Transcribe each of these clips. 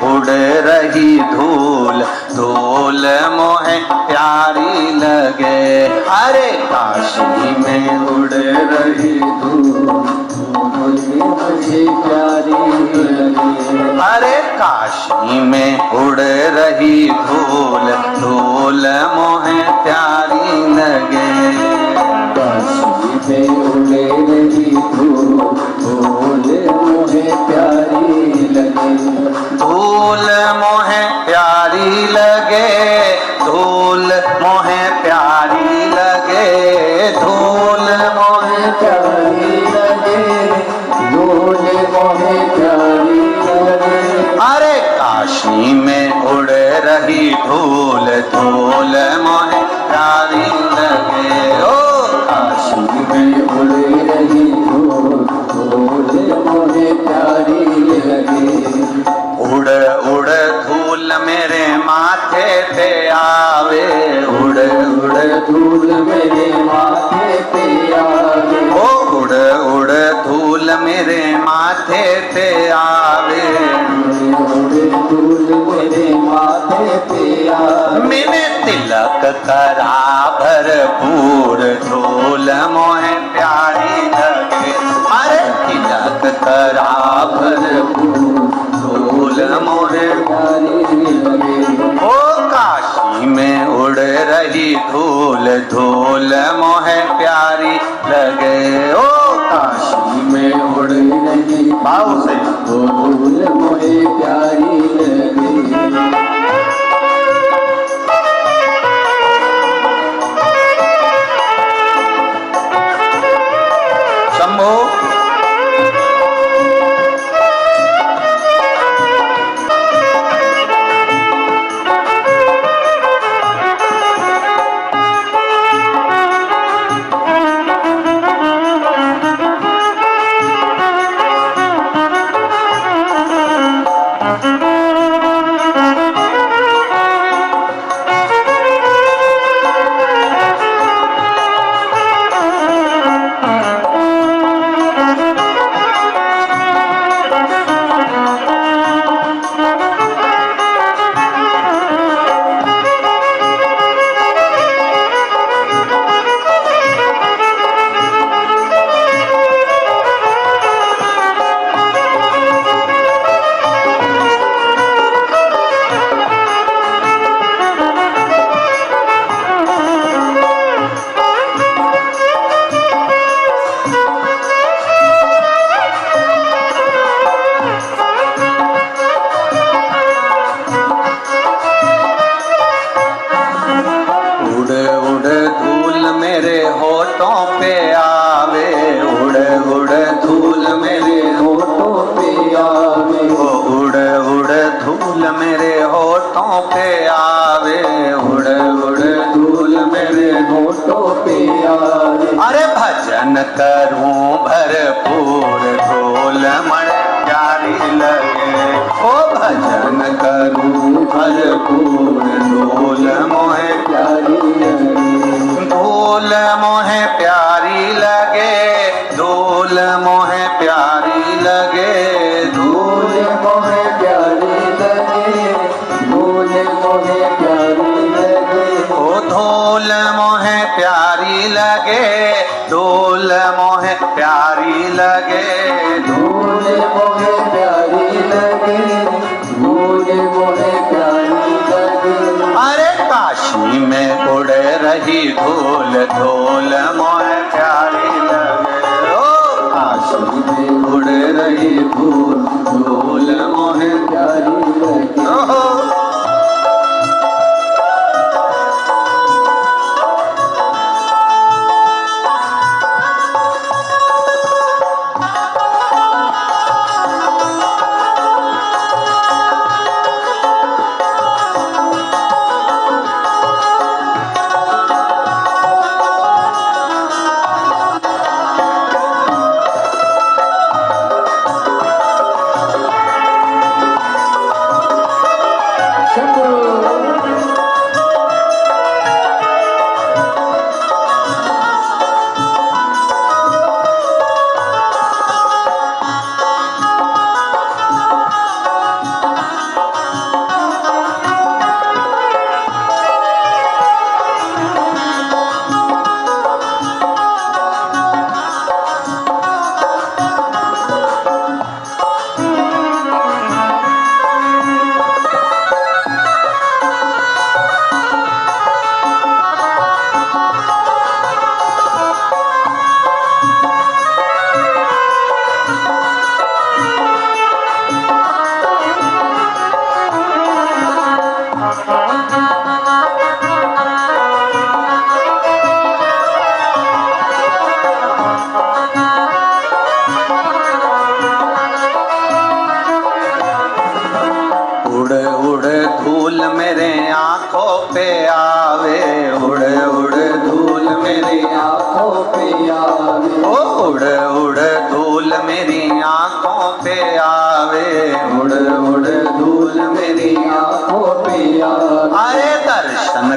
उड़ रही धूल, धूल मोहे प्यारी लगे। अरे काशी में उड़ रही धूल, धूल मुझे प्यारी लगे। अरे काशी में उड़ रही धूल, धूल मोहे प्यारी लगे। काशी में उड़ रही धूल, धूल मोहे प्यारी लगे। धूल मोहे प्यारी लगे, धूल मोहे प्यारी लगे, धूल मोहे प्यारी लगे, धूल मोहे प्यारी लगे। अरे काशी में उड़ रही धूल, धूल मोहे प्यारी लगे। ओ काशी में उड़ रही धूल, धूल मोहे प्यारी लगे। उड़ उड़ धूल मेरे माथे पे आवे, उड़ उड़ धूल मेरे माथे पे आवे। ओ उड़ उड़ धूल मेरे माथे पे आवे, उड़ धूल मेरे माथे पे आवे। मैंने तिलक करा भरपूर, धूल मोहे प्यारी लगे। अरे तिलक करा भरपूर, धूल मोहे प्यारी लगे। ओ काशी में उड़ रही धूल, धूल मोहे प्यारी लगे। ओ काशी में उड़ रही भाव से धूल मोहे प्यारी लगे। शंभो मेरे होठों पे आवे, उड़ उड़ धूल मेरे होठों पे आवे। अरे भजन करूं भरपूर, धूल मन प्यारी लगे। ओ भजन करूं भरपूर, धूल मोहे प्यारी लगे। धूल मोहे प्यारी लगे, धूल मोहे प्यारी लगे, धूल मोहे प्यारी लगे, धूल मोहे प्यारी लगे। ओ धूल मोहे प्यारी लगे, धूल मोहे प्यारी लगे, धूल मोहे प्यारी लगे, धूल मोहे प्यारी लगे। अरे काशी में उड़ रही धूल, धूल मोहे प्यारी लगे। ओ काशी में उड़ रही धूल, धूल मोहे प्यारी लगे।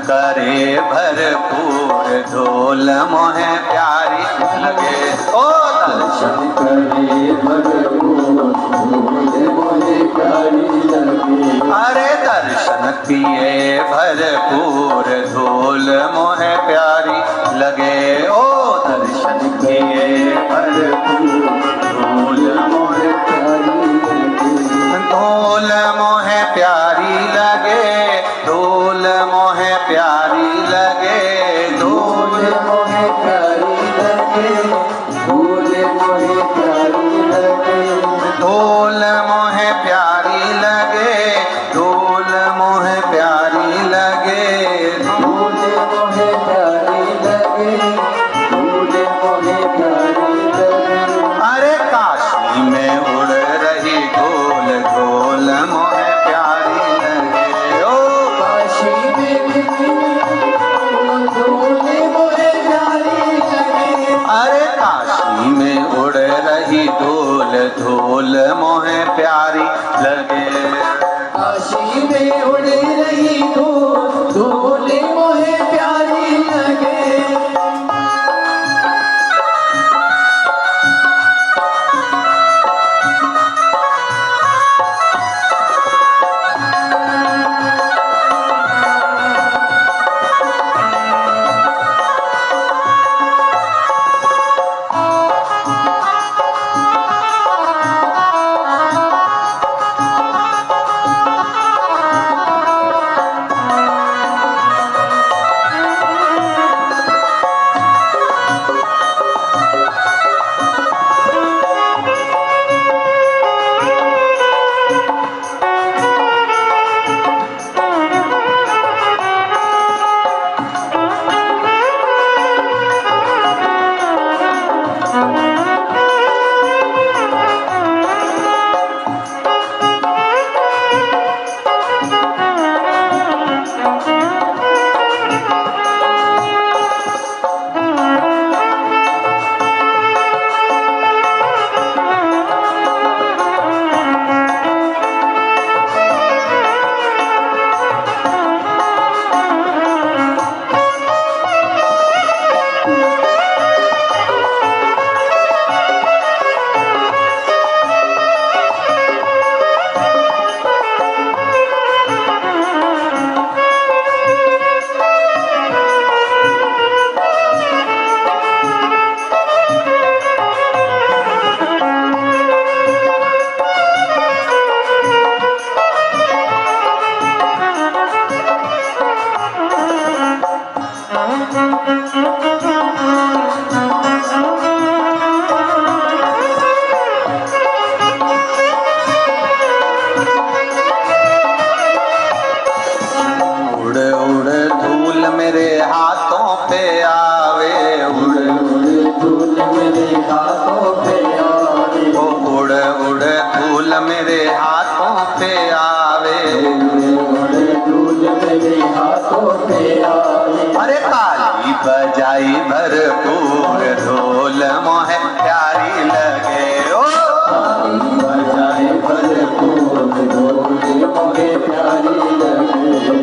करे भरपूर धूल मोहे प्यारी लगे। ओ दर्शन करे भरपूर धूल मोहे प्यारी लगे। अरे दर्शन किए भरपूर धूल मोहे प्यारी लगे। ओ दर्शन किए भरपूर धूल मोहे प्यारी लगे। धूल मोहे प्यारी लगे। धूल मोहे प्यारी लगे। धूल मोहे प्यारी लगे। धूल मोहे प्यारी लगे। धूल मोहे प्यारी लगे। धूल मोहे प्यारी लगे। धूल मोहे प्यारी लगे। धूल मोहे प्यारी लगे। अरे काशी में उड़ रही धूल धूल मोहे प्यारी लगे। ओ काशी में धूल मोहे प्यारी लगे। अरे काशी में उड़ रही धूल धूल मोहे प्यारी लगे। काशी में उड़ रही धूल धूल मोहे प्यारी लगे। मेरे हाथों पे आवे, अरे ताली बजाई भरपूर ढोल मोहे प्यारी लगे। ओ ताली बजाई भरपूर ढोल मोहे प्यारी लगे।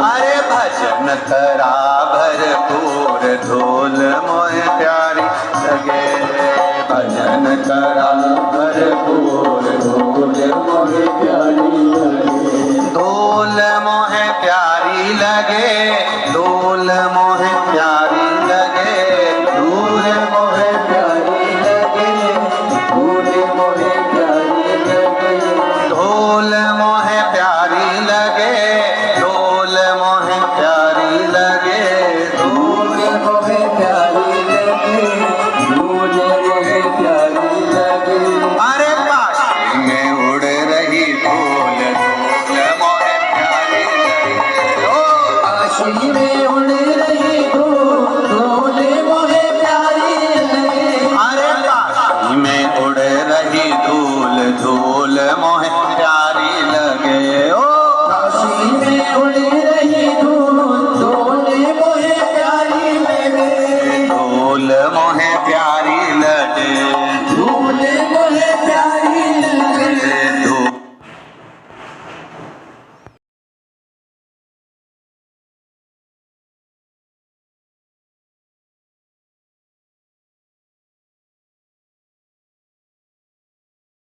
अरे भजन करा भरपूर ढोल मोहे प्यारी लगे। भजन करा भरपूर ढोल मोहे प्यारी लगे। ढोल मोहे प्यारी लगे, ढोल मोहे प्यारी लगे, ढोल मोहे प्यारी लगे, ढोल मोहे प्यारी लगे। ढोल मोहे प्यारी लगे, ढोल मोहे प्यारी लगे, ढोल मोहे प्यारी लगे, ढोल मोहे प्यारी लगे। अरे काशी में उड़ रही ढोल, ढोल मोहे प्यारी लगे। ओ काशी में उड़ रही ढोल, ढोल मोहे प्यारी लगे। अरे काशी में उड़ रही धूल, धूल मोहे प्यारी लगे। ओ काशी में उड़ रही धूल, ढोल मोहे प्यारी लगे। ढोल मोहे